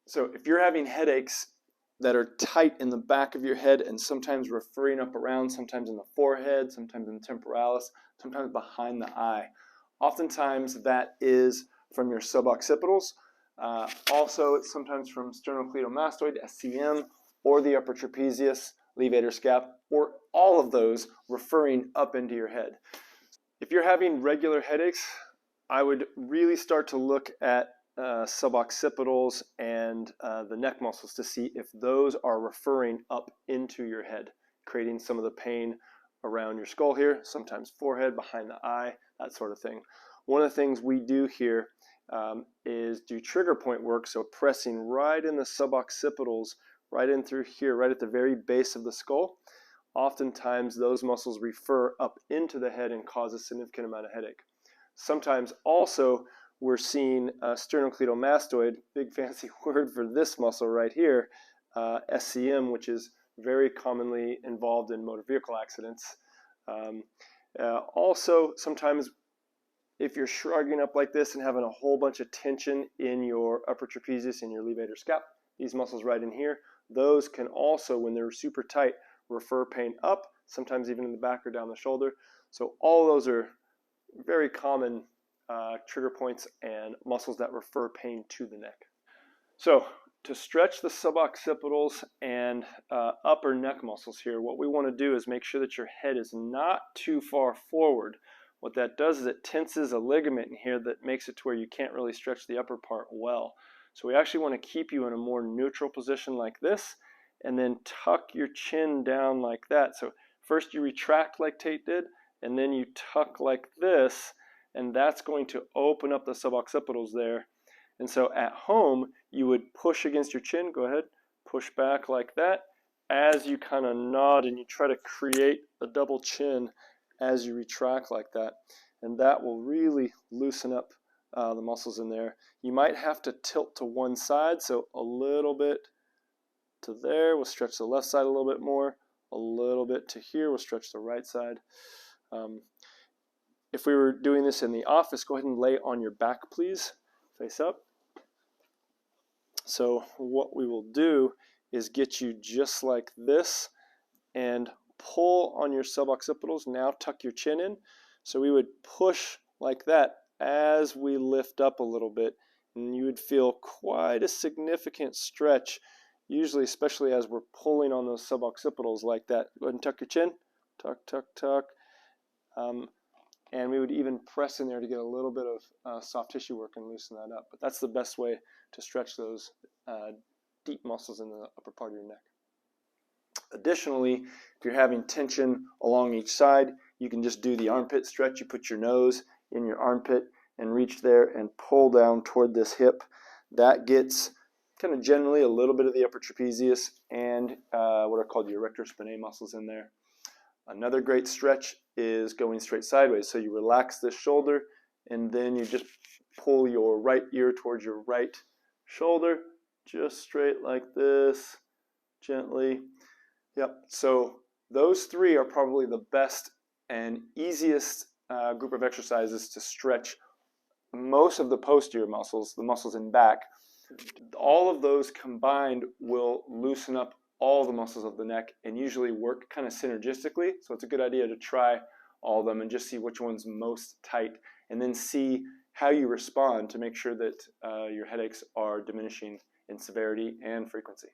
So if you're having headaches that are tight in the back of your head and sometimes referring up around, sometimes in the forehead, sometimes in the temporalis, sometimes behind the eye, oftentimes that is from your suboccipitals. Also, it's sometimes from sternocleidomastoid, SCM, or the upper trapezius, levator scap, or all of those referring up into your head. If you're having regular headaches, I would really start to look at suboccipitals and the neck muscles to see if those are referring up into your head, creating some of the pain around your skull here, sometimes forehead, behind the eye, that sort of thing. One of the things we do here is do trigger point work, so pressing right in the suboccipitals, right in through here, right at the very base of the skull. Oftentimes those muscles refer up into the head and cause a significant amount of headache. Sometimes also we're seeing sternocleidomastoid, big fancy word for this muscle right here, SCM, which is very commonly involved in motor vehicle accidents. Also, sometimes if you're shrugging up like this and having a whole bunch of tension in your upper trapezius and your levator scap, these muscles right in here, those can also, when they're super tight, refer pain up, sometimes even in the back or down the shoulder. So all of those are very common trigger points and muscles that refer pain to the neck. So to stretch the suboccipitals and upper neck muscles here, what we want to do is make sure that your head is not too far forward. What that does is it tenses a ligament in here that makes it to where you can't really stretch the upper part well. So we actually want to keep you in a more neutral position like this, and then tuck your chin down like that. So first you retract like Tate did, and then you tuck like this, and that's going to open up the suboccipitals there. And so at home, you would push against your chin, go ahead, push back like that, as you kind of nod and you try to create a double chin as you retract like that. And that will really loosen up the muscles in there. You might have to tilt to one side, so a little bit to there, we'll stretch the left side a little bit more, a little bit to here, we'll stretch the right side. If we were doing this in the office, go ahead and lay on your back, please, face up. So what we will do is get you just like this and pull on your suboccipitals. Now tuck your chin in. So we would push like that as we lift up a little bit, and you would feel quite a significant stretch, usually especially as we're pulling on those suboccipitals like that. Go ahead and tuck your chin. Tuck, tuck, tuck. And we would even press in there to get a little bit of soft tissue work and loosen that up. But that's the best way to stretch those deep muscles in the upper part of your neck. Additionally, if you're having tension along each side, you can just do the armpit stretch. You put your nose in your armpit and reach there and pull down toward this hip. That gets kind of generally a little bit of the upper trapezius and what are called your erector spinae muscles in there. Another great stretch is going straight sideways. So you relax this shoulder and then you just pull your right ear towards your right shoulder, just straight like this, gently. Yep, so those three are probably the best and easiest group of exercises to stretch most of the posterior muscles, the muscles in back. All of those combined will loosen up all the muscles of the neck and usually work kind of synergistically. So it's a good idea to try all of them and just see which one's most tight, and then see how you respond to make sure that your headaches are diminishing in severity and frequency.